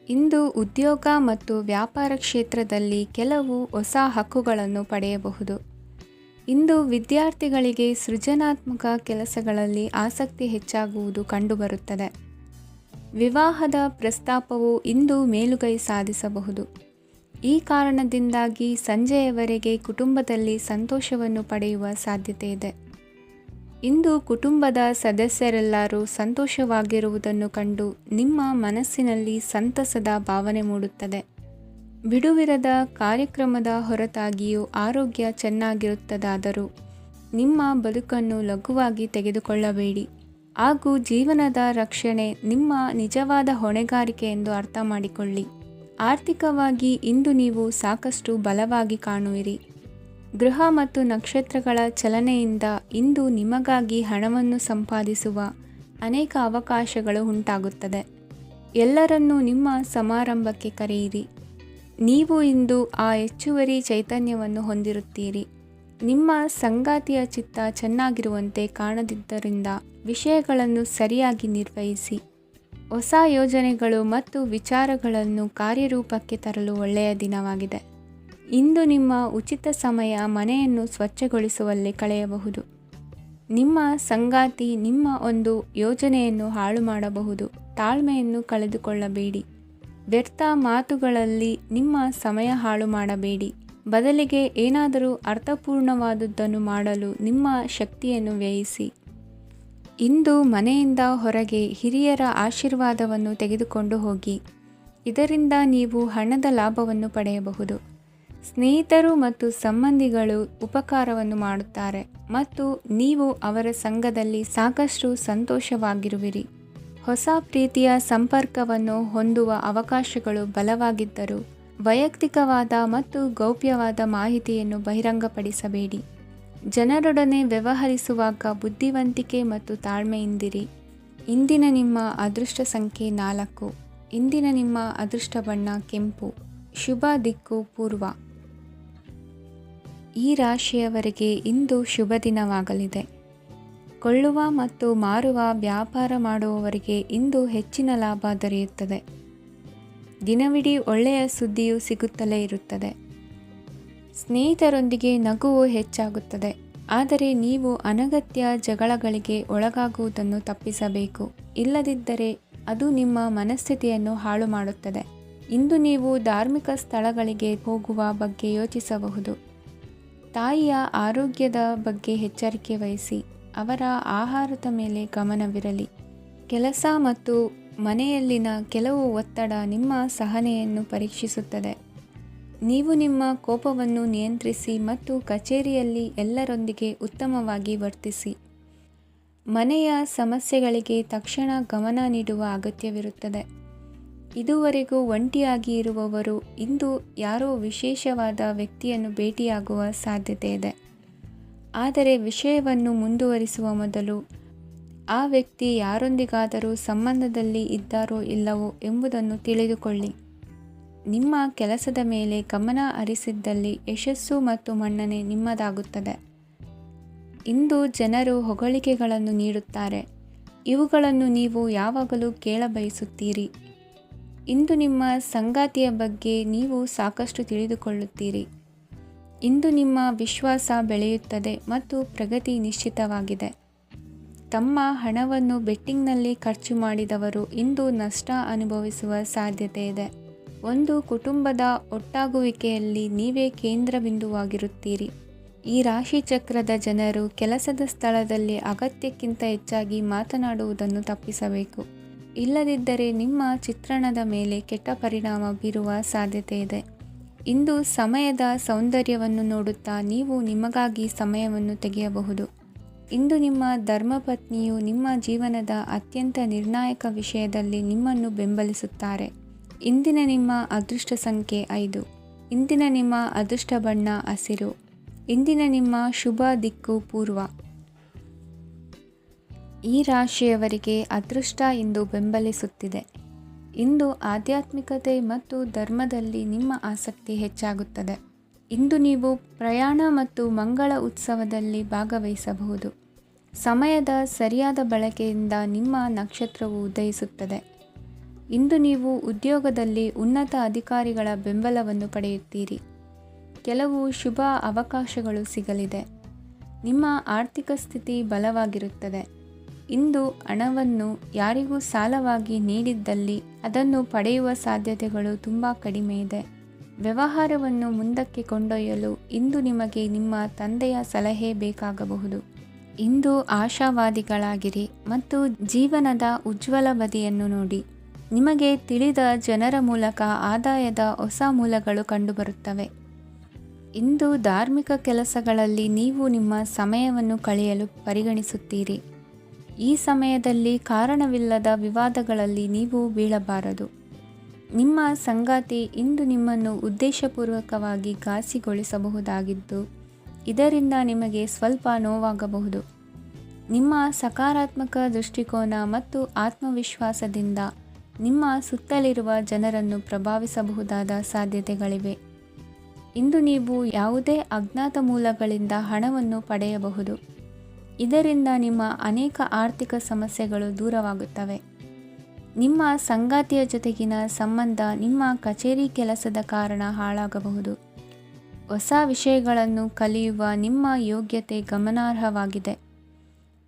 ಇಂದು ಉದ್ಯೋಗ ಮತ್ತು ವ್ಯಾಪಾರ ಕ್ಷೇತ್ರದಲ್ಲಿ ಕೆಲವು ಹೊಸ ಹಕ್ಕುಗಳನ್ನು ಪಡೆಯಬಹುದು. ಇಂದು ವಿದ್ಯಾರ್ಥಿಗಳಿಗೆ ಸೃಜನಾತ್ಮಕ ಕೆಲಸಗಳಲ್ಲಿ ಆಸಕ್ತಿ ಹೆಚ್ಚಾಗುವುದು ಕಂಡುಬರುತ್ತದೆ. ವಿವಾಹದ ಪ್ರಸ್ತಾಪವು ಇಂದು ಮೇಲುಗೈ ಸಾಧಿಸಬಹುದು. ಈ ಕಾರಣದಿಂದಾಗಿ ಸಂಜೆಯವರೆಗೆ ಕುಟುಂಬದಲ್ಲಿ ಸಂತೋಷವನ್ನು ಪಡೆಯುವ ಸಾಧ್ಯತೆ ಇದೆ. ಇಂದು ಕುಟುಂಬದ ಸದಸ್ಯರೆಲ್ಲರೂ ಸಂತೋಷವಾಗಿರುವುದನ್ನು ಕಂಡು ನಿಮ್ಮ ಮನಸ್ಸಿನಲ್ಲಿ ಸಂತಸದ ಭಾವನೆ ಮೂಡುತ್ತದೆ. ಬಿಡುವಿರದ ಕಾರ್ಯಕ್ರಮದ ಹೊರತಾಗಿಯೂ ಆರೋಗ್ಯ ಚೆನ್ನಾಗಿರುತ್ತದಾದರೂ ನಿಮ್ಮ ಬದುಕನ್ನು ಲಘುವಾಗಿ ತೆಗೆದುಕೊಳ್ಳಬೇಡಿ ಹಾಗೂ ಜೀವನದ ರಕ್ಷಣೆ ನಿಮ್ಮ ನಿಜವಾದ ಹೊಣೆಗಾರಿಕೆ ಎಂದು ಅರ್ಥ ಮಾಡಿಕೊಳ್ಳಿ. ಆರ್ಥಿಕವಾಗಿ ಇಂದು ನೀವು ಸಾಕಷ್ಟು ಬಲವಾಗಿ ಕಾಣುವಿರಿ. ಗ್ರಹ ಮತ್ತು ನಕ್ಷತ್ರಗಳ ಚಲನೆಯಿಂದ ಇಂದು ನಿಮಗಾಗಿ ಹಣವನ್ನು ಸಂಪಾದಿಸುವ ಅನೇಕ ಅವಕಾಶಗಳು ಉಂಟಾಗುತ್ತದೆ. ಎಲ್ಲರನ್ನೂ ನಿಮ್ಮ ಸಮಾರಂಭಕ್ಕೆ ಕರೆಯಿರಿ. ನೀವು ಇಂದು ಆ ಹೆಚ್ಚುವರಿ ಚೈತನ್ಯವನ್ನು ಹೊಂದಿರುತ್ತೀರಿ. ನಿಮ್ಮ ಸಂಗಾತಿಯ ಚಿತ್ತ ಚೆನ್ನಾಗಿರುವಂತೆ ಕಾಣದಿದ್ದರಿಂದ ವಿಷಯಗಳನ್ನು ಸರಿಯಾಗಿ ನಿರ್ವಹಿಸಿ. ಹೊಸ ಯೋಜನೆಗಳು ಮತ್ತು ವಿಚಾರಗಳನ್ನು ಕಾರ್ಯರೂಪಕ್ಕೆ ತರಲು ಒಳ್ಳೆಯ ದಿನವಾಗಿದೆ. ಇಂದು ನಿಮ್ಮ ಉಚಿತ ಸಮಯ ಮನೆಯನ್ನು ಸ್ವಚ್ಛಗೊಳಿಸುವಲ್ಲಿ ಕಳೆಯಬಹುದು. ನಿಮ್ಮ ಸಂಗಾತಿ ನಿಮ್ಮ ಒಂದು ಯೋಜನೆಯನ್ನು ಹಾಳು ಮಾಡಬಹುದು. ತಾಳ್ಮೆಯನ್ನು ಕಳೆದುಕೊಳ್ಳಬೇಡಿ. ವ್ಯರ್ಥ ಮಾತುಗಳಲ್ಲಿ ನಿಮ್ಮ ಸಮಯ ಹಾಳು ಮಾಡಬೇಡಿ. ಬದಲಿಗೆ ಏನಾದರೂ ಅರ್ಥಪೂರ್ಣವಾದುದನ್ನು ಮಾಡಲು ನಿಮ್ಮ ಶಕ್ತಿಯನ್ನು ವ್ಯಯಿಸಿ. ಇಂದು ಮನೆಯಿಂದ ಹೊರಗೆ ಹಿರಿಯರ ಆಶೀರ್ವಾದವನ್ನು ತೆಗೆದುಕೊಂಡು ಹೋಗಿ. ಇದರಿಂದ ನೀವು ಹಣದ ಲಾಭವನ್ನು ಪಡೆಯಬಹುದು. ಸ್ನೇಹಿತರು ಮತ್ತು ಸಂಬಂಧಿಗಳು ಉಪಕಾರವನ್ನು ಮಾಡುತ್ತಾರೆ ಮತ್ತು ನೀವು ಅವರ ಸಂಘದಲ್ಲಿ ಸಾಕಷ್ಟು ಸಂತೋಷವಾಗಿರುವಿರಿ. ಹೊಸ ಪ್ರೀತಿಯ ಸಂಪರ್ಕವನ್ನು ಹೊಂದುವ ಅವಕಾಶಗಳು ಬಲವಾಗಿದ್ದರೂ ವೈಯಕ್ತಿಕವಾದ ಮತ್ತು ಗೌಪ್ಯವಾದ ಮಾಹಿತಿಯನ್ನು ಬಹಿರಂಗಪಡಿಸಬೇಡಿ. ಜನರೊಡನೆ ವ್ಯವಹರಿಸುವಾಗ ಬುದ್ಧಿವಂತಿಕೆ ಮತ್ತು ತಾಳ್ಮೆಯಿಂದಿರಿ. ಇಂದಿನ ನಿಮ್ಮ ಅದೃಷ್ಟ ಸಂಖ್ಯೆ 4. ಇಂದಿನ ನಿಮ್ಮ ಅದೃಷ್ಟ ಬಣ್ಣ ಕೆಂಪು. ಶುಭ ದಿಕ್ಕು ಪೂರ್ವ. ಈ ರಾಶಿಯವರಿಗೆ ಇಂದು ಶುಭ ದಿನವಾಗಲಿದೆ. ಕೊಳ್ಳುವ ಮತ್ತು ಮಾರುವ ವ್ಯಾಪಾರ ಮಾಡುವವರಿಗೆ ಇಂದು ಹೆಚ್ಚಿನ ಲಾಭ ದೊರೆಯುತ್ತದೆ. ದಿನವಿಡೀ ಒಳ್ಳೆಯ ಸುದ್ದಿಯು ಸಿಗುತ್ತಲೇ ಇರುತ್ತದೆ. ಸ್ನೇಹಿತರೊಂದಿಗೆ ನಗುವು ಹೆಚ್ಚಾಗುತ್ತದೆ. ಆದರೆ ನೀವು ಅನಗತ್ಯ ಜಗಳಗಳಿಗೆ ಒಳಗಾಗುವುದನ್ನು ತಪ್ಪಿಸಬೇಕು. ಇಲ್ಲದಿದ್ದರೆ ಅದು ನಿಮ್ಮ ಮನಸ್ಥಿತಿಯನ್ನು ಹಾಳು ಮಾಡುತ್ತದೆ. ಇಂದು ನೀವು ಧಾರ್ಮಿಕ ಸ್ಥಳಗಳಿಗೆ ಹೋಗುವ ಬಗ್ಗೆ ಯೋಚಿಸಬಹುದು. ತಾಯಿಯ ಆರೋಗ್ಯದ ಬಗ್ಗೆ ಎಚ್ಚರಿಕೆ ವಹಿಸಿ. ಅವರ ಆಹಾರದ ಮೇಲೆ ಗಮನವಿರಲಿ. ಕೆಲಸ ಮತ್ತು ಮನೆಯಲ್ಲಿನ ಕೆಲವು ಒತ್ತಡ ನಿಮ್ಮ ಸಹನೆಯನ್ನು ಪರೀಕ್ಷಿಸುತ್ತದೆ. ನೀವು ನಿಮ್ಮ ಕೋಪವನ್ನು ನಿಯಂತ್ರಿಸಿ ಮತ್ತು ಕಚೇರಿಯಲ್ಲಿ ಎಲ್ಲರೊಂದಿಗೆ ಉತ್ತಮವಾಗಿ ವರ್ತಿಸಿ. ಮನೆಯ ಸಮಸ್ಯೆಗಳಿಗೆ ತಕ್ಷಣ ಗಮನ ನೀಡುವ ಅಗತ್ಯವಿರುತ್ತದೆ. ಇದುವರೆಗೂ ಒಂಟಿಯಾಗಿ ಇರುವವರು ಇಂದು ಯಾರೋ ವಿಶೇಷವಾದ ವ್ಯಕ್ತಿಯನ್ನು ಭೇಟಿಯಾಗುವ ಸಾಧ್ಯತೆ ಇದೆ. ಆದರೆ ವಿಷಯವನ್ನು ಮುಂದುವರಿಸುವ ಮೊದಲು ಆ ವ್ಯಕ್ತಿ ಯಾರೊಂದಿಗಾದರೂ ಸಂಬಂಧದಲ್ಲಿ ಇದ್ದಾರೋ ಇಲ್ಲವೋ ಎಂಬುದನ್ನು ತಿಳಿದುಕೊಳ್ಳಿ. ನಿಮ್ಮ ಕೆಲಸದ ಮೇಲೆ ಗಮನ ಹರಿಸಿದ್ದಲ್ಲಿ ಯಶಸ್ಸು ಮತ್ತು ಮನ್ನಣೆ ನಿಮ್ಮದಾಗುತ್ತದೆ. ಇಂದು ಜನರು ಹೊಗಳಿಕೆಗಳನ್ನು ನೀಡುತ್ತಾರೆ. ಇವುಗಳನ್ನು ನೀವು ಯಾವಾಗಲೂ ಕೇಳಬಯಸುತ್ತೀರಿ. ಇಂದು ನಿಮ್ಮ ಸಂಗಾತಿಯ ಬಗ್ಗೆ ನೀವು ಸಾಕಷ್ಟು ತಿಳಿದುಕೊಳ್ಳುತ್ತೀರಿ. ಇಂದು ನಿಮ್ಮ ವಿಶ್ವಾಸ ಬೆಳೆಯುತ್ತದೆ ಮತ್ತು ಪ್ರಗತಿ ನಿಶ್ಚಿತವಾಗಿದೆ. ತಮ್ಮ ಹಣವನ್ನು ಬೆಟ್ಟಿಂಗ್ನಲ್ಲಿ ಖರ್ಚು ಮಾಡಿದವರು ಇಂದು ನಷ್ಟ ಅನುಭವಿಸುವ ಸಾಧ್ಯತೆ ಇದೆ. ಒಂದು ಕುಟುಂಬದ ಒಟ್ಟಾಗುವಿಕೆಯಲ್ಲಿ ನೀವೇ ಕೇಂದ್ರ ಬಿಂದುವಾಗಿರುತ್ತೀರಿ. ಈ ರಾಶಿ ಚಕ್ರದ ಜನರು ಕೆಲಸದ ಸ್ಥಳದಲ್ಲಿ ಅಗತ್ಯಕ್ಕಿಂತ ಹೆಚ್ಚಾಗಿ ಮಾತನಾಡುವುದನ್ನು ತಪ್ಪಿಸಬೇಕು. ಇಲ್ಲದಿದ್ದರೆ ನಿಮ್ಮ ಚಿತ್ರಣದ ಮೇಲೆ ಕೆಟ್ಟ ಪರಿಣಾಮ ಬೀರುವ ಸಾಧ್ಯತೆ ಇದೆ. ಇಂದು ಸಮಯದ ಸೌಂದರ್ಯವನ್ನು ನೋಡುತ್ತಾ ನೀವು ನಿಮಗಾಗಿ ಸಮಯವನ್ನು ತೆಗೆಯಬಹುದು. ಇಂದು ನಿಮ್ಮ ಧರ್ಮಪತ್ನಿಯು ನಿಮ್ಮ ಜೀವನದ ಅತ್ಯಂತ ನಿರ್ಣಾಯಕ ವಿಷಯದಲ್ಲಿ ನಿಮ್ಮನ್ನು ಬೆಂಬಲಿಸುತ್ತಾರೆ. ಇಂದಿನ ನಿಮ್ಮ ಅದೃಷ್ಟ ಸಂಖ್ಯೆ 5. ಇಂದಿನ ನಿಮ್ಮ ಅದೃಷ್ಟ ಬಣ್ಣ ಹಸಿರು. ಇಂದಿನ ನಿಮ್ಮ ಶುಭ ದಿಕ್ಕು ಪೂರ್ವ. ಈ ರಾಶಿಯವರಿಗೆ ಅದೃಷ್ಟ ಇಂದು ಬೆಂಬಲಿಸುತ್ತಿದೆ. ಇಂದು ಆಧ್ಯಾತ್ಮಿಕತೆ ಮತ್ತು ಧರ್ಮದಲ್ಲಿ ನಿಮ್ಮ ಆಸಕ್ತಿ ಹೆಚ್ಚಾಗುತ್ತದೆ. ಇಂದು ನೀವು ಪ್ರಯಾಣ ಮತ್ತು ಮಂಗಳ ಉತ್ಸವದಲ್ಲಿ ಭಾಗವಹಿಸಬಹುದು. ಸಮಯದ ಸರಿಯಾದ ಬಳಕೆಯಿಂದ ನಿಮ್ಮ ನಕ್ಷತ್ರವು ಉದಯಿಸುತ್ತದೆ. ಇಂದು ನೀವು ಉದ್ಯೋಗದಲ್ಲಿ ಉನ್ನತ ಅಧಿಕಾರಿಗಳ ಬೆಂಬಲವನ್ನು ಪಡೆಯುತ್ತೀರಿ. ಕೆಲವು ಶುಭ ಅವಕಾಶಗಳು ಸಿಗಲಿದೆ. ನಿಮ್ಮ ಆರ್ಥಿಕ ಸ್ಥಿತಿ ಬಲವಾಗಿರುತ್ತದೆ. ಇಂದು ಹಣವನ್ನು ಯಾರಿಗೂ ಸಾಲವಾಗಿ ನೀಡಿದ್ದಲ್ಲಿ ಅದನ್ನು ಪಡೆಯುವ ಸಾಧ್ಯತೆಗಳು ತುಂಬ ಕಡಿಮೆ ಇದೆ. ವ್ಯವಹಾರವನ್ನು ಮುಂದಕ್ಕೆ ಕೊಂಡೊಯ್ಯಲು ಇಂದು ನಿಮಗೆ ನಿಮ್ಮ ತಂದೆಯ ಸಲಹೆ ಬೇಕಾಗಬಹುದು. ಇಂದು ಆಶಾವಾದಿಗಳಾಗಿರಿ ಮತ್ತು ಜೀವನದ ಉಜ್ವಲ ಬದಿಯನ್ನು ನೋಡಿ. ನಿಮಗೆ ತಿಳಿದ ಜನರ ಮೂಲಕ ಆದಾಯದ ಹೊಸ ಮೂಲಗಳು ಕಂಡುಬರುತ್ತವೆ. ಇಂದು ಧಾರ್ಮಿಕ ಕೆಲಸಗಳಲ್ಲಿ ನೀವು ನಿಮ್ಮ ಸಮಯವನ್ನು ಕಳೆಯಲು ಪರಿಗಣಿಸುತ್ತೀರಿ. ಈ ಸಮಯದಲ್ಲಿ ಕಾರಣವಿಲ್ಲದ ವಿವಾದಗಳಲ್ಲಿ ನೀವು ಬೀಳಬಾರದು. ನಿಮ್ಮ ಸಂಗಾತಿ ಇಂದು ನಿಮ್ಮನ್ನು ಉದ್ದೇಶಪೂರ್ವಕವಾಗಿ ಘಾಸಿಗೊಳಿಸಬಹುದಾಗಿದ್ದು, ಇದರಿಂದ ನಿಮಗೆ ಸ್ವಲ್ಪ ನೋವಾಗಬಹುದು. ನಿಮ್ಮ ಸಕಾರಾತ್ಮಕ ದೃಷ್ಟಿಕೋನ ಮತ್ತು ಆತ್ಮವಿಶ್ವಾಸದಿಂದ ನಿಮ್ಮ ಸುತ್ತಲಿರುವ ಜನರನ್ನು ಪ್ರಭಾವಿಸಬಹುದಾದ ಸಾಧ್ಯತೆಗಳಿವೆ. ಇಂದು ನೀವು ಯಾವುದೇ ಅಜ್ಞಾತ ಮೂಲಗಳಿಂದ ಹಣವನ್ನು ಪಡೆಯಬಹುದು. ಇದರಿಂದ ನಿಮ್ಮ ಅನೇಕ ಆರ್ಥಿಕ ಸಮಸ್ಯೆಗಳು ದೂರವಾಗುತ್ತವೆ. ನಿಮ್ಮ ಸಂಗಾತಿಯ ಜೊತೆಗಿನ ಸಂಬಂಧ ನಿಮ್ಮ ಕಚೇರಿ ಕೆಲಸದ ಕಾರಣ ಹಾಳಾಗಬಹುದು. ಹೊಸ ವಿಷಯಗಳನ್ನು ಕಲಿಯುವ ನಿಮ್ಮ ಯೋಗ್ಯತೆ ಗಮನಾರ್ಹವಾಗಿದೆ.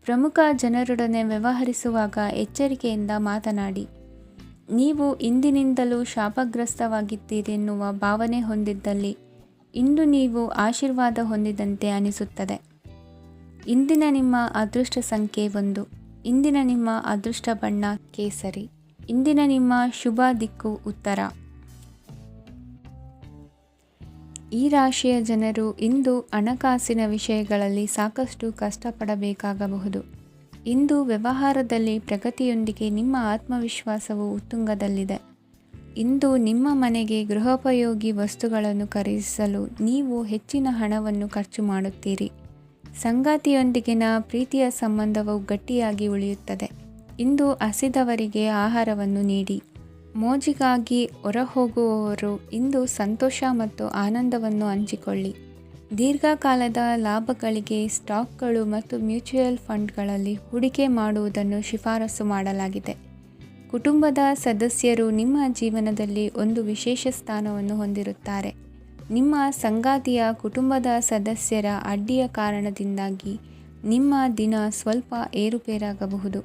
ಪ್ರಮುಖ ಜನರೊಡನೆ ವ್ಯವಹರಿಸುವಾಗ ಎಚ್ಚರಿಕೆಯಿಂದ ಮಾತನಾಡಿ. ನೀವು ಇಂದಿನಿಂದಲೂ ಶಾಪಗ್ರಸ್ತವಾಗಿದ್ದೀರೆನ್ನುವ ಭಾವನೆ ಹೊಂದಿದ್ದಲ್ಲಿ ಇಂದು ನೀವು ಆಶೀರ್ವಾದ ಹೊಂದಿದಂತೆ ಅನಿಸುತ್ತದೆ. ಇಂದಿನ ನಿಮ್ಮ ಅದೃಷ್ಟ ಸಂಖ್ಯೆ 1. ಇಂದಿನ ನಿಮ್ಮ ಅದೃಷ್ಟ ಬಣ್ಣ ಕೇಸರಿ. ಇಂದಿನ ನಿಮ್ಮ ಶುಭ ದಿಕ್ಕು ಉತ್ತರ. ಈ ರಾಶಿಯ ಜನರು ಇಂದು ಹಣಕಾಸಿನ ವಿಷಯಗಳಲ್ಲಿ ಸಾಕಷ್ಟು ಕಷ್ಟಪಡಬೇಕಾಗಬಹುದು. ಇಂದು ವ್ಯವಹಾರದಲ್ಲಿ ಪ್ರಗತಿಯೊಂದಿಗೆ ನಿಮ್ಮ ಆತ್ಮವಿಶ್ವಾಸವು ಉತ್ತುಂಗದಲ್ಲಿದೆ. ಇಂದು ನಿಮ್ಮ ಮನೆಗೆ ಗೃಹೋಪಯೋಗಿ ವಸ್ತುಗಳನ್ನು ಖರೀದಿಸಲು ನೀವು ಹೆಚ್ಚಿನ ಹಣವನ್ನು ಖರ್ಚು ಮಾಡುತ್ತೀರಿ. ಸಂಗಾತಿಯೊಂದಿಗಿನ ಪ್ರೀತಿಯ ಸಂಬಂಧವು ಗಟ್ಟಿಯಾಗಿ ಉಳಿಯುತ್ತದೆ. ಇಂದು ಹಸಿದವರಿಗೆ ಆಹಾರವನ್ನು ನೀಡಿ. ಮೋಜಿಗಾಗಿ ಹೊರಹೋಗುವವರು ಇಂದು ಸಂತೋಷ ಮತ್ತು ಆನಂದವನ್ನು ಹಂಚಿಕೊಳ್ಳಿ. ದೀರ್ಘಕಾಲದ ಲಾಭಗಳಿಗೆ ಸ್ಟಾಕ್ಗಳು ಮತ್ತು ಮ್ಯೂಚುವಲ್ ಫಂಡ್ಗಳಲ್ಲಿ ಹೂಡಿಕೆ ಮಾಡುವುದನ್ನು ಶಿಫಾರಸು ಮಾಡಲಾಗಿದೆ. ಕುಟುಂಬದ ಸದಸ್ಯರು ನಿಮ್ಮ ಜೀವನದಲ್ಲಿ ಒಂದು ವಿಶೇಷ ಸ್ಥಾನವನ್ನು ಹೊಂದಿರುತ್ತಾರೆ. ನಿಮ್ಮ ಸಂಗಾತಿಯ ಕುಟುಂಬದ ಸದಸ್ಯರ ಅಡ್ಡಿಯ ಕಾರಣದಿಂದಾಗಿ ನಿಮ್ಮ ದಿನ ಸ್ವಲ್ಪ ಏರುಪೇರಾಗಬಹುದು.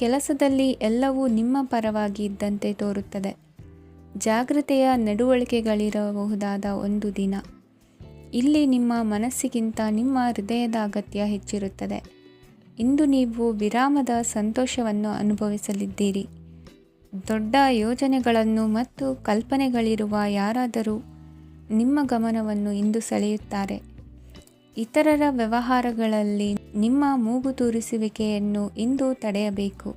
ಕೆಲಸದಲ್ಲಿ ಎಲ್ಲವೂ ನಿಮ್ಮ ಪರವಾಗಿ ಇದ್ದಂತೆ ತೋರುತ್ತದೆ. ಜಾಗ್ರತೆಯ ನಡವಳಿಕೆಗಳಿರಬಹುದಾದ ಒಂದು ದಿನ. ಇಲ್ಲಿ ನಿಮ್ಮ ಮನಸ್ಸಿಗಿಂತ ನಿಮ್ಮ ಹೃದಯದ ಅಗತ್ಯ ಹೆಚ್ಚಿರುತ್ತದೆ. ಇಂದು ನೀವು ವಿರಾಮದ ಸಂತೋಷವನ್ನು ಅನುಭವಿಸಲಿದ್ದೀರಿ. ದೊಡ್ಡ ಯೋಜನೆಗಳನ್ನು ಮತ್ತು ಕಲ್ಪನೆಗಳಿರುವ ಯಾರಾದರೂ ನಿಮ್ಮ ಗಮನವನ್ನು ಇಂದು ಸೆಳೆಯುತ್ತಾರೆ. ಇತರರ ವ್ಯವಹಾರಗಳಲ್ಲಿ ನಿಮ್ಮ ಮೂಗು ತೂರಿಸುವಿಕೆಯನ್ನು ಇಂದು ತಡೆಯಬೇಕು.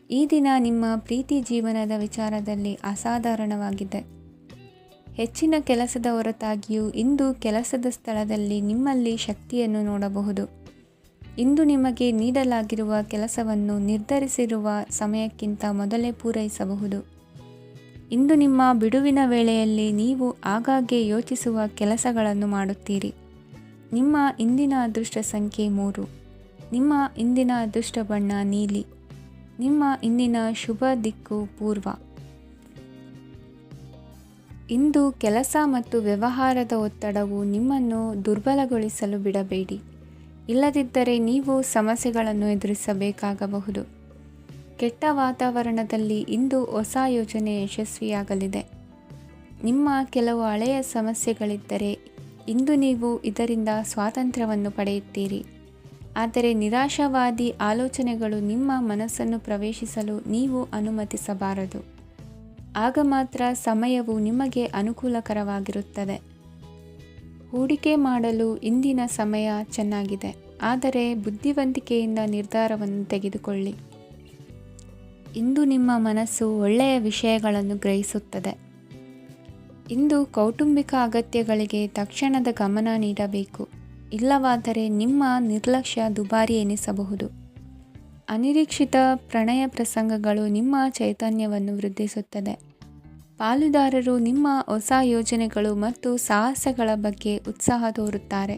ಈ ದಿನ ನಿಮ್ಮ ಪ್ರೀತಿ ಜೀವನದ ವಿಚಾರದಲ್ಲಿ ಅಸಾಧಾರಣವಾಗಿದೆ. ಹೆಚ್ಚಿನ ಕೆಲಸದ ಹೊರತಾಗಿಯೂ ಇಂದು ಕೆಲಸದ ಸ್ಥಳದಲ್ಲಿ ನಿಮ್ಮಲ್ಲಿ ಶಕ್ತಿಯನ್ನು ನೋಡಬಹುದು. ಇಂದು ನಿಮಗೆ ನೀಡಲಾಗಿರುವ ಕೆಲಸವನ್ನು ನಿರ್ಧರಿಸಿರುವ ಸಮಯಕ್ಕಿಂತ ಮೊದಲೇ ಪೂರೈಸಬಹುದು. ಇಂದು ನಿಮ್ಮ ಬಿಡುವಿನ ವೇಳೆಯಲ್ಲಿ ನೀವು ಆಗಾಗ್ಗೆ ಯೋಚಿಸುವ ಕೆಲಸಗಳನ್ನು ಮಾಡುತ್ತೀರಿ. ನಿಮ್ಮ ಇಂದಿನ ಅದೃಷ್ಟ ಸಂಖ್ಯೆ 3. ನಿಮ್ಮ ಇಂದಿನ ಅದೃಷ್ಟ ಬಣ್ಣ ನೀಲಿ. ನಿಮ್ಮ ಇಂದಿನ ಶುಭ ದಿಕ್ಕು ಪೂರ್ವ. ಇಂದು ಕೆಲಸ ಮತ್ತು ವ್ಯವಹಾರದ ಒತ್ತಡವು ನಿಮ್ಮನ್ನು ದುರ್ಬಲಗೊಳಿಸಲು ಬಿಡಬೇಡಿ. ಇಲ್ಲದಿದ್ದರೆ ನೀವು ಸಮಸ್ಯೆಗಳನ್ನು ಎದುರಿಸಬೇಕಾಗಬಹುದು. ಕೆಟ್ಟ ವಾತಾವರಣದಲ್ಲಿ ಇಂದು ಹೊಸ ಯೋಜನೆ ಯಶಸ್ವಿಯಾಗಲಿದೆ. ನಿಮ್ಮ ಕೆಲವು ಹಳೆಯ ಸಮಸ್ಯೆಗಳಿದ್ದರೆ ಇಂದು ನೀವು ಇದರಿಂದ ಸ್ವಾತಂತ್ರ್ಯವನ್ನು ಪಡೆಯುತ್ತೀರಿ. ಆದರೆ ನಿರಾಶಾವಾದಿ ಆಲೋಚನೆಗಳು ನಿಮ್ಮ ಮನಸ್ಸನ್ನು ಪ್ರವೇಶಿಸಲು ನೀವು ಅನುಮತಿಸಬಾರದು. ಆಗ ಮಾತ್ರ ಸಮಯವು ನಿಮಗೆ ಅನುಕೂಲಕರವಾಗಿರುತ್ತದೆ. ಹೂಡಿಕೆ ಮಾಡಲು ಇಂದಿನ ಸಮಯ ಚೆನ್ನಾಗಿದೆ, ಆದರೆ ಬುದ್ಧಿವಂತಿಕೆಯಿಂದ ನಿರ್ಧಾರವನ್ನು ತೆಗೆದುಕೊಳ್ಳಿ. ಇಂದು ನಿಮ್ಮ ಮನಸ್ಸು ಒಳ್ಳೆಯ ವಿಷಯಗಳನ್ನು ಗ್ರಹಿಸುತ್ತದೆ. ಇಂದು ಕೌಟುಂಬಿಕ ಅಗತ್ಯಗಳಿಗೆ ತಕ್ಷಣದ ಗಮನ ನೀಡಬೇಕು. ಇಲ್ಲವಾದರೆ ನಿಮ್ಮ ನಿರ್ಲಕ್ಷ್ಯ ದುಬಾರಿ ಎನಿಸಬಹುದು. ಅನಿರೀಕ್ಷಿತ ಪ್ರಣಯ ಪ್ರಸಂಗಗಳು ನಿಮ್ಮ ಚೈತನ್ಯವನ್ನು ವೃದ್ಧಿಸುತ್ತದೆ. ಪಾಲುದಾರರು ನಿಮ್ಮ ಹೊಸ ಯೋಜನೆಗಳು ಮತ್ತು ಸಾಹಸಗಳ ಬಗ್ಗೆ ಉತ್ಸಾಹ ತೋರುತ್ತಾರೆ.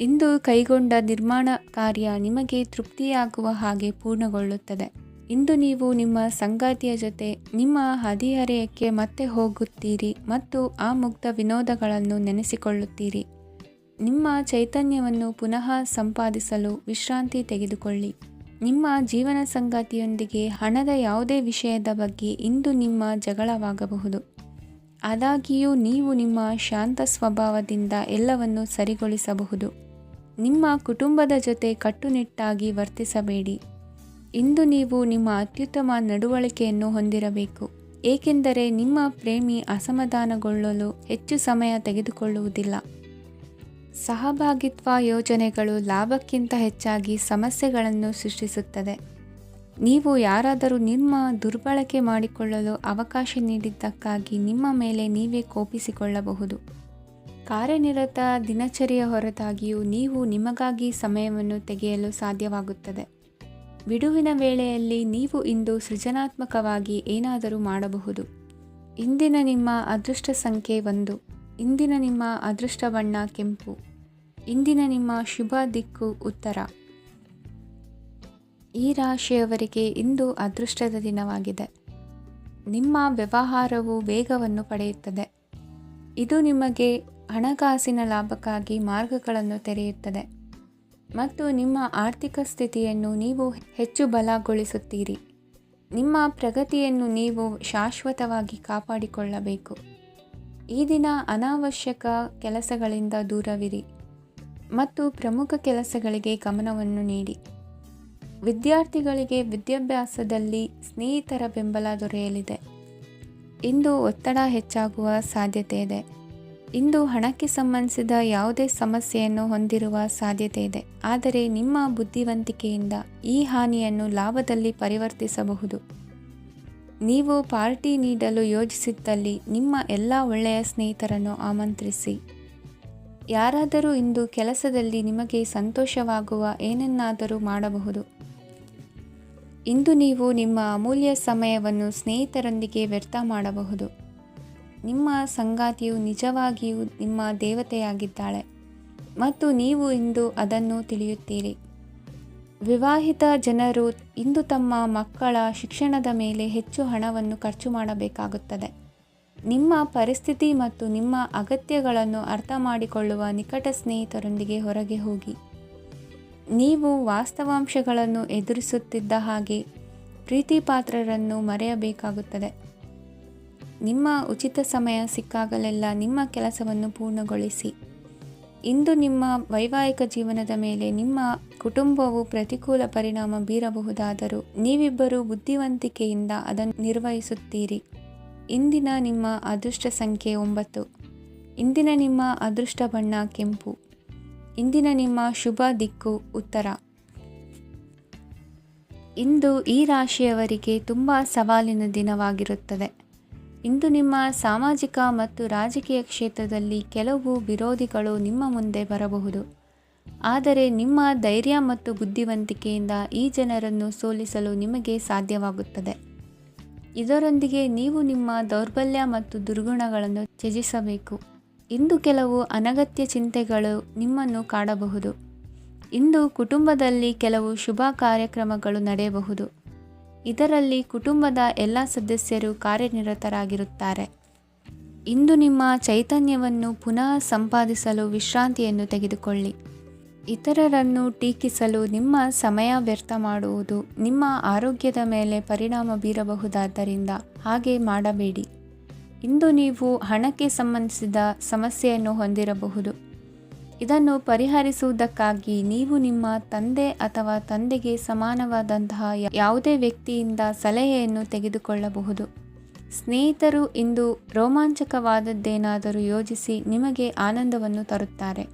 ಇಂದು ಕೈಗೊಂಡ ನಿರ್ಮಾಣ ಕಾರ್ಯ ನಿಮಗೆ ತೃಪ್ತಿಯಾಗುವ ಹಾಗೆ ಪೂರ್ಣಗೊಳ್ಳುತ್ತದೆ. ಇಂದು ನೀವು ನಿಮ್ಮ ಸಂಗಾತಿಯ ಜೊತೆ ನಿಮ್ಮ ಹದಿಹರೆಯಕ್ಕೆ ಮತ್ತೆ ಹೋಗುತ್ತೀರಿ ಮತ್ತು ಆ ಮುಗ್ಧ ವಿನೋದಗಳನ್ನು ನೆನೆಸಿಕೊಳ್ಳುತ್ತೀರಿ. ನಿಮ್ಮ ಚೈತನ್ಯವನ್ನು ಪುನಃ ಸಂಪಾದಿಸಲು ವಿಶ್ರಾಂತಿ ತೆಗೆದುಕೊಳ್ಳಿ. ನಿಮ್ಮ ಜೀವನ ಸಂಗಾತಿಯೊಂದಿಗೆ ಹಣದ ಯಾವುದೇ ವಿಷಯದ ಬಗ್ಗೆ ಇಂದು ನಿಮ್ಮ ಜಗಳವಾಗಬಹುದು. ಆದಾಗ್ಯೂ ನೀವು ನಿಮ್ಮ ಶಾಂತ ಸ್ವಭಾವದಿಂದ ಎಲ್ಲವನ್ನು ಸರಿಗೊಳಿಸಬಹುದು. ನಿಮ್ಮ ಕುಟುಂಬದ ಜೊತೆ ಕಟ್ಟುನಿಟ್ಟಾಗಿ ವರ್ತಿಸಬೇಡಿ. ಇಂದು ನೀವು ನಿಮ್ಮ ಅತ್ಯುತ್ತಮ ನಡವಳಿಕೆಯನ್ನು ಹೊಂದಿರಬೇಕು, ಏಕೆಂದರೆ ನಿಮ್ಮ ಪ್ರೇಮಿ ಅಸಮಾಧಾನಗೊಳ್ಳಲು ಹೆಚ್ಚು ಸಮಯ ತೆಗೆದುಕೊಳ್ಳುವುದಿಲ್ಲ. ಸಹಭಾಗಿತ್ವ ಯೋಜನೆಗಳು ಲಾಭಕ್ಕಿಂತ ಹೆಚ್ಚಾಗಿ ಸಮಸ್ಯೆಗಳನ್ನು ಸೃಷ್ಟಿಸುತ್ತದೆ. ನೀವು ಯಾರಾದರೂ ನಿಮ್ಮ ದುರ್ಬಳಕೆ ಮಾಡಿಕೊಳ್ಳಲು ಅವಕಾಶ ನೀಡಿದ್ದಕ್ಕಾಗಿ ನಿಮ್ಮ ಮೇಲೆ ನೀವೇ ಕೋಪಿಸಿಕೊಳ್ಳಬಹುದು. ಕಾರ್ಯನಿರತ ದಿನಚರಿಯ ಹೊರತಾಗಿಯೂ ನೀವು ನಿಮಗಾಗಿ ಸಮಯವನ್ನು ತೆಗೆಯಲು ಸಾಧ್ಯವಾಗುತ್ತದೆ. ಬಿಡುವಿನ ವೇಳೆಯಲ್ಲಿ ನೀವು ಇಂದು ಸೃಜನಾತ್ಮಕವಾಗಿ ಏನಾದರೂ ಮಾಡಬಹುದು. ಇಂದಿನ ನಿಮ್ಮ ಅದೃಷ್ಟ ಸಂಖ್ಯೆ 1. ಇಂದಿನ ನಿಮ್ಮ ಅದೃಷ್ಟ ಬಣ್ಣ ಕೆಂಪು. ಇಂದಿನ ನಿಮ್ಮ ಶುಭ ದಿಕ್ಕು ಉತ್ತರ. ಈ ರಾಶಿಯವರಿಗೆ ಇಂದು ಅದೃಷ್ಟದ ದಿನವಾಗಿದೆ. ನಿಮ್ಮ ವ್ಯವಹಾರವು ವೇಗವನ್ನು ಪಡೆಯುತ್ತದೆ. ಇದು ನಿಮಗೆ ಹಣಕಾಸಿನ ಲಾಭಕ್ಕಾಗಿ ಮಾರ್ಗಗಳನ್ನು ತೆರೆಯುತ್ತದೆ ಮತ್ತು ನಿಮ್ಮ ಆರ್ಥಿಕ ಸ್ಥಿತಿಯನ್ನು ನೀವು ಹೆಚ್ಚು ಬಲಗೊಳಿಸುತ್ತೀರಿ. ನಿಮ್ಮ ಪ್ರಗತಿಯನ್ನು ನೀವು ಶಾಶ್ವತವಾಗಿ ಕಾಪಾಡಿಕೊಳ್ಳಬೇಕು. ಈ ದಿನ ಅನಾವಶ್ಯಕ ಕೆಲಸಗಳಿಂದ ದೂರವಿರಿ ಮತ್ತು ಪ್ರಮುಖ ಕೆಲಸಗಳಿಗೆ ಗಮನವನ್ನು ನೀಡಿ. ವಿದ್ಯಾರ್ಥಿಗಳಿಗೆ ವಿದ್ಯಾಭ್ಯಾಸದಲ್ಲಿ ಸ್ನೇಹಿತರ ಬೆಂಬಲ ದೊರೆಯಲಿದೆ. ಇಂದು ಒತ್ತಡ ಹೆಚ್ಚಾಗುವ ಸಾಧ್ಯತೆ ಇದೆ. ಇಂದು ಹಣಕ್ಕೆ ಸಂಬಂಧಿಸಿದ ಯಾವುದೇ ಸಮಸ್ಯೆಯನ್ನು ಹೊಂದಿರುವ ಸಾಧ್ಯತೆ ಇದೆ, ಆದರೆ ನಿಮ್ಮ ಬುದ್ಧಿವಂತಿಕೆಯಿಂದ ಈ ಹಾನಿಯನ್ನು ಲಾಭದಲ್ಲಿ ಪರಿವರ್ತಿಸಬಹುದು. ನೀವು ಪಾರ್ಟಿ ನೀಡಲು ಯೋಜಿಸಿದ್ದಲ್ಲಿ ನಿಮ್ಮ ಎಲ್ಲ ಒಳ್ಳೆಯ ಸ್ನೇಹಿತರನ್ನು ಆಮಂತ್ರಿಸಿ. ಯಾರಾದರೂ ಇಂದು ಕೆಲಸದಲ್ಲಿ ನಿಮಗೆ ಸಂತೋಷವಾಗುವ ಏನನ್ನಾದರೂ ಮಾಡಬಹುದು. ಇಂದು ನೀವು ನಿಮ್ಮ ಅಮೂಲ್ಯ ಸಮಯವನ್ನು ಸ್ನೇಹಿತರೊಂದಿಗೆ ವ್ಯರ್ಥ ಮಾಡಬಹುದು. ನಿಮ್ಮ ಸಂಗಾತಿಯು ನಿಜವಾಗಿಯೂ ನಿಮ್ಮ ದೇವತೆಯಾಗಿದ್ದಾಳೆ ಮತ್ತು ನೀವು ಇಂದು ಅದನ್ನು ತಿಳಿಯುತ್ತೀರಿ. ವಿವಾಹಿತ ಜನರು ಇಂದು ತಮ್ಮ ಮಕ್ಕಳ ಶಿಕ್ಷಣದ ಮೇಲೆ ಹೆಚ್ಚು ಹಣವನ್ನು ಖರ್ಚು ಮಾಡಬೇಕಾಗುತ್ತದೆ. ನಿಮ್ಮ ಪರಿಸ್ಥಿತಿ ಮತ್ತು ನಿಮ್ಮ ಅಗತ್ಯಗಳನ್ನು ಅರ್ಥ ಮಾಡಿಕೊಳ್ಳುವ ನಿಕಟ ಸ್ನೇಹಿತರೊಂದಿಗೆ ಹೊರಗೆ ಹೋಗಿ. ನೀವು ವಾಸ್ತವಾಂಶಗಳನ್ನು ಎದುರಿಸುತ್ತಿದ್ದ ಹಾಗೆ ಪ್ರೀತಿಪಾತ್ರರನ್ನು ಮರೆಯಬೇಕಾಗುತ್ತದೆ. ನಿಮ್ಮ ಉಚಿತ ಸಮಯ ಸಿಕ್ಕಾಗಲೆಲ್ಲ ನಿಮ್ಮ ಕೆಲಸವನ್ನು ಪೂರ್ಣಗೊಳಿಸಿ. ಇಂದು ನಿಮ್ಮ ವೈವಾಹಿಕ ಜೀವನದ ಮೇಲೆ ನಿಮ್ಮ ಕುಟುಂಬವು ಪ್ರತಿಕೂಲ ಪರಿಣಾಮ ಬೀರಬಹುದಾದರೂ ನೀವಿಬ್ಬರೂ ಬುದ್ಧಿವಂತಿಕೆಯಿಂದ ಅದನ್ನು ನಿರ್ವಹಿಸುತ್ತೀರಿ. ಇಂದಿನ ನಿಮ್ಮ ಅದೃಷ್ಟ ಸಂಖ್ಯೆ 9. ಇಂದಿನ ನಿಮ್ಮ ಅದೃಷ್ಟ ಬಣ್ಣ ಕೆಂಪು. ಇಂದಿನ ನಿಮ್ಮ ಶುಭ ದಿಕ್ಕು ಉತ್ತರ. ಇಂದು ಈ ರಾಶಿಯವರಿಗೆ ತುಂಬ ಸವಾಲಿನ ದಿನವಾಗಿರುತ್ತದೆ. ಇಂದು ನಿಮ್ಮ ಸಾಮಾಜಿಕ ಮತ್ತು ರಾಜಕೀಯ ಕ್ಷೇತ್ರದಲ್ಲಿ ಕೆಲವು ವಿರೋಧಿಗಳು ನಿಮ್ಮ ಮುಂದೆ ಬರಬಹುದು, ಆದರೆ ನಿಮ್ಮ ಧೈರ್ಯ ಮತ್ತು ಬುದ್ಧಿವಂತಿಕೆಯಿಂದ ಈ ಜನರನ್ನು ಸೋಲಿಸಲು ನಿಮಗೆ ಸಾಧ್ಯವಾಗುತ್ತದೆ. ಇದರೊಂದಿಗೆ ನೀವು ನಿಮ್ಮ ದೌರ್ಬಲ್ಯ ಮತ್ತು ದುರ್ಗುಣಗಳನ್ನು ತ್ಯಜಿಸಬೇಕು. ಇಂದು ಕೆಲವು ಅನಗತ್ಯ ಚಿಂತೆಗಳು ನಿಮ್ಮನ್ನು ಕಾಡಬಹುದು. ಇಂದು ಕುಟುಂಬದಲ್ಲಿ ಕೆಲವು ಶುಭ ಕಾರ್ಯಕ್ರಮಗಳು ನಡೆಯಬಹುದು. ಇದರಲ್ಲಿ ಕುಟುಂಬದ ಎಲ್ಲ ಸದಸ್ಯರು ಕಾರ್ಯನಿರತರಾಗಿರುತ್ತಾರೆ. ಇಂದು ನಿಮ್ಮ ಚೈತನ್ಯವನ್ನು ಪುನಃ ಸಂಪಾದಿಸಲು ವಿಶ್ರಾಂತಿಯನ್ನು ತೆಗೆದುಕೊಳ್ಳಿ. ಇತರರನ್ನು ಟೀಕಿಸಲು ನಿಮ್ಮ ಸಮಯ ವ್ಯರ್ಥ ಮಾಡುವುದು ನಿಮ್ಮ ಆರೋಗ್ಯದ ಮೇಲೆ ಪರಿಣಾಮ ಬೀರಬಹುದಾದ್ದರಿಂದ ಹಾಗೆ ಮಾಡಬೇಡಿ. ಇಂದು ನೀವು ಹಣಕ್ಕೆ ಸಂಬಂಧಿಸಿದ ಸಮಸ್ಯೆಯನ್ನು ಹೊಂದಿರಬಹುದು. ಇದನ್ನು ಪರಿಹರಿಸುವುದಕ್ಕಾಗಿ ನೀವು ನಿಮ್ಮ ತಂದೆ ಅಥವಾ ತಂದೆಗೆ ಸಮಾನವಾದಂತಹ ಯಾವುದೇ ವ್ಯಕ್ತಿಯಿಂದ ಸಲಹೆಯನ್ನು ತೆಗೆದುಕೊಳ್ಳಬಹುದು. ಸ್ನೇಹಿತರು ಇಂದು ರೋಮಾಂಚಕವಾದದ್ದೇನಾದರೂ ಯೋಜಿಸಿ ನಿಮಗೆ ಆನಂದವನ್ನು ತರುತ್ತಾರೆ.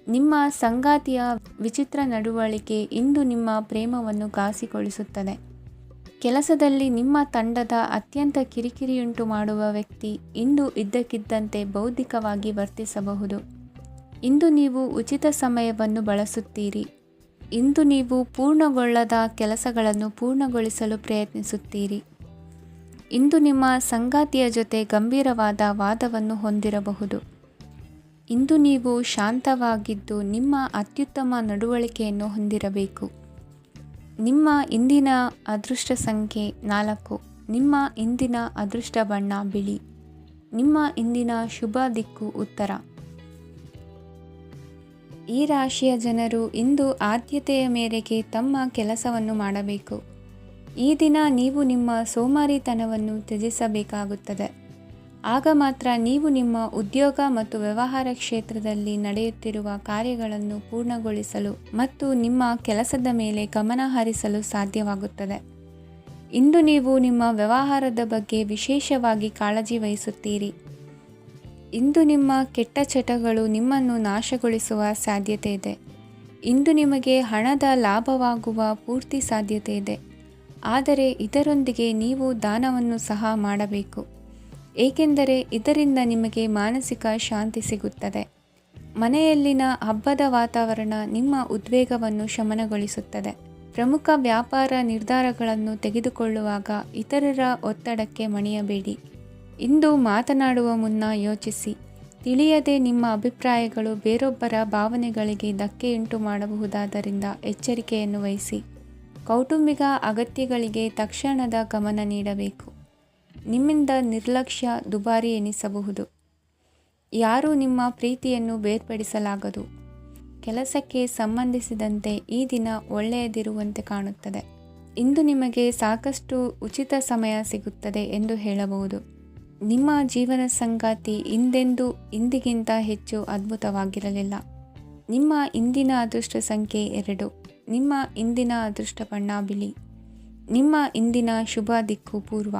ನಿಮ್ಮ ಸಂಗಾತಿಯ ವಿಚಿತ್ರ ನಡವಳಿಕೆ ಇಂದು ನಿಮ್ಮ ಪ್ರೇಮವನ್ನು ಘಾಸಿಗೊಳಿಸುತ್ತದೆ. ಕೆಲಸದಲ್ಲಿ ನಿಮ್ಮ ತಂಡದ ಅತ್ಯಂತ ಕಿರಿಕಿರಿಯುಂಟು ಮಾಡುವ ವ್ಯಕ್ತಿ ಇಂದು ಇದ್ದಕ್ಕಿದ್ದಂತೆ ಬೌದ್ಧಿಕವಾಗಿ ವರ್ತಿಸಬಹುದು. ಇಂದು ನೀವು ಉಚಿತ ಸಮಯವನ್ನು ಬಳಸುತ್ತೀರಿ. ಇಂದು ನೀವು ಪೂರ್ಣಗೊಳ್ಳದ ಕೆಲಸಗಳನ್ನು ಪೂರ್ಣಗೊಳಿಸಲು ಪ್ರಯತ್ನಿಸುತ್ತೀರಿ. ಇಂದು ನಿಮ್ಮ ಸಂಗಾತಿಯ ಜೊತೆ ಗಂಭೀರವಾದ ವಾದವನ್ನು ಹೊಂದಿರಬಹುದು. ಇಂದು ನೀವು ಶಾಂತವಾಗಿದ್ದು ನಿಮ್ಮ ಅತ್ಯುತ್ತಮ ನಡವಳಿಕೆಯನ್ನು ಹೊಂದಿರಬೇಕು. ನಿಮ್ಮ ಇಂದಿನ ಅದೃಷ್ಟ ಸಂಖ್ಯೆ 4. ನಿಮ್ಮ ಇಂದಿನ ಅದೃಷ್ಟ ಬಣ್ಣ ಬಿಳಿ. ನಿಮ್ಮ ಇಂದಿನ ಶುಭ ದಿಕ್ಕು ಉತ್ತರ. ಈ ರಾಶಿಯ ಜನರು ಇಂದು ಆದ್ಯತೆಯ ಮೇರೆಗೆ ತಮ್ಮ ಕೆಲಸವನ್ನು ಮಾಡಬೇಕು. ಈ ದಿನ ನೀವು ನಿಮ್ಮ ಸೋಮಾರಿತನವನ್ನು ತ್ಯಜಿಸಬೇಕಾಗುತ್ತದೆ. ಆಗ ಮಾತ್ರ ನೀವು ನಿಮ್ಮ ಉದ್ಯೋಗ ಮತ್ತು ವ್ಯವಹಾರ ಕ್ಷೇತ್ರದಲ್ಲಿ ನಡೆಯುತ್ತಿರುವ ಕಾರ್ಯಗಳನ್ನು ಪೂರ್ಣಗೊಳಿಸಲು ಮತ್ತು ನಿಮ್ಮ ಕೆಲಸದ ಮೇಲೆ ಗಮನ ಹರಿಸಲು ಸಾಧ್ಯವಾಗುತ್ತದೆ. ಇಂದು ನೀವು ನಿಮ್ಮ ವ್ಯವಹಾರದ ಬಗ್ಗೆ ವಿಶೇಷವಾಗಿ ಕಾಳಜಿ ವಹಿಸುತ್ತೀರಿ. ಇಂದು ನಿಮ್ಮ ಕೆಟ್ಟ ಚಟಗಳು ನಿಮ್ಮನ್ನು ನಾಶಗೊಳಿಸುವ ಸಾಧ್ಯತೆ ಇದೆ. ಇಂದು ನಿಮಗೆ ಹಣದ ಲಾಭವಾಗುವ ಪೂರ್ತಿ ಸಾಧ್ಯತೆ ಇದೆ. ಆದರೆ ಇದರೊಂದಿಗೆ ನೀವು ದಾನವನ್ನು ಸಹ ಮಾಡಬೇಕು, ಏಕೆಂದರೆ ಇದರಿಂದ ನಿಮಗೆ ಮಾನಸಿಕ ಶಾಂತಿ ಸಿಗುತ್ತದೆ. ಮನೆಯಲ್ಲಿನ ಹಬ್ಬದ ವಾತಾವರಣ ನಿಮ್ಮ ಉದ್ವೇಗವನ್ನು ಶಮನಗೊಳಿಸುತ್ತದೆ. ಪ್ರಮುಖ ವ್ಯಾಪಾರ ನಿರ್ಧಾರಗಳನ್ನು ತೆಗೆದುಕೊಳ್ಳುವಾಗ ಇತರರ ಒತ್ತಡಕ್ಕೆ ಮಣಿಯಬೇಡಿ. ಇಂದು ಮಾತನಾಡುವ ಮುನ್ನ ಯೋಚಿಸಿ. ತಿಳಿಯದೆ ನಿಮ್ಮ ಅಭಿಪ್ರಾಯಗಳು ಬೇರೊಬ್ಬರ ಭಾವನೆಗಳಿಗೆ ಧಕ್ಕೆಯುಂಟು ಮಾಡಬಹುದಾದ್ದರಿಂದ ಎಚ್ಚರಿಕೆಯನ್ನು ವಹಿಸಿ. ಕೌಟುಂಬಿಕ ಅಗತ್ಯಗಳಿಗೆ ತಕ್ಷಣದ ಗಮನ ನೀಡಬೇಕು. ನಿಮ್ಮಿಂದ ನಿರ್ಲಕ್ಷ್ಯ ದುಬಾರಿ ಎನಿಸಬಹುದು. ಯಾರೂ ನಿಮ್ಮ ಪ್ರೀತಿಯನ್ನು ಬೇರ್ಪಡಿಸಲಾಗದು. ಕೆಲಸಕ್ಕೆ ಸಂಬಂಧಿಸಿದಂತೆ ಈ ದಿನ ಒಳ್ಳೆಯದಿರುವಂತೆ ಕಾಣುತ್ತದೆ. ಇಂದು ನಿಮಗೆ ಸಾಕಷ್ಟು ಉಚಿತ ಸಮಯ ಸಿಗುತ್ತದೆ ಎಂದು ಹೇಳಬಹುದು. ನಿಮ್ಮ ಜೀವನ ಸಂಗಾತಿ ಇಂದಿಗಿಂತ ಹೆಚ್ಚು ಅದ್ಭುತವಾಗಿರಲಿಲ್ಲ. ನಿಮ್ಮ ಇಂದಿನ ಅದೃಷ್ಟ ಸಂಖ್ಯೆ 2. ನಿಮ್ಮ ಇಂದಿನ ಅದೃಷ್ಟ ಬಣ್ಣ ಬಿಳಿ. ನಿಮ್ಮ ಇಂದಿನ ಶುಭ ದಿಕ್ಕು ಪೂರ್ವ.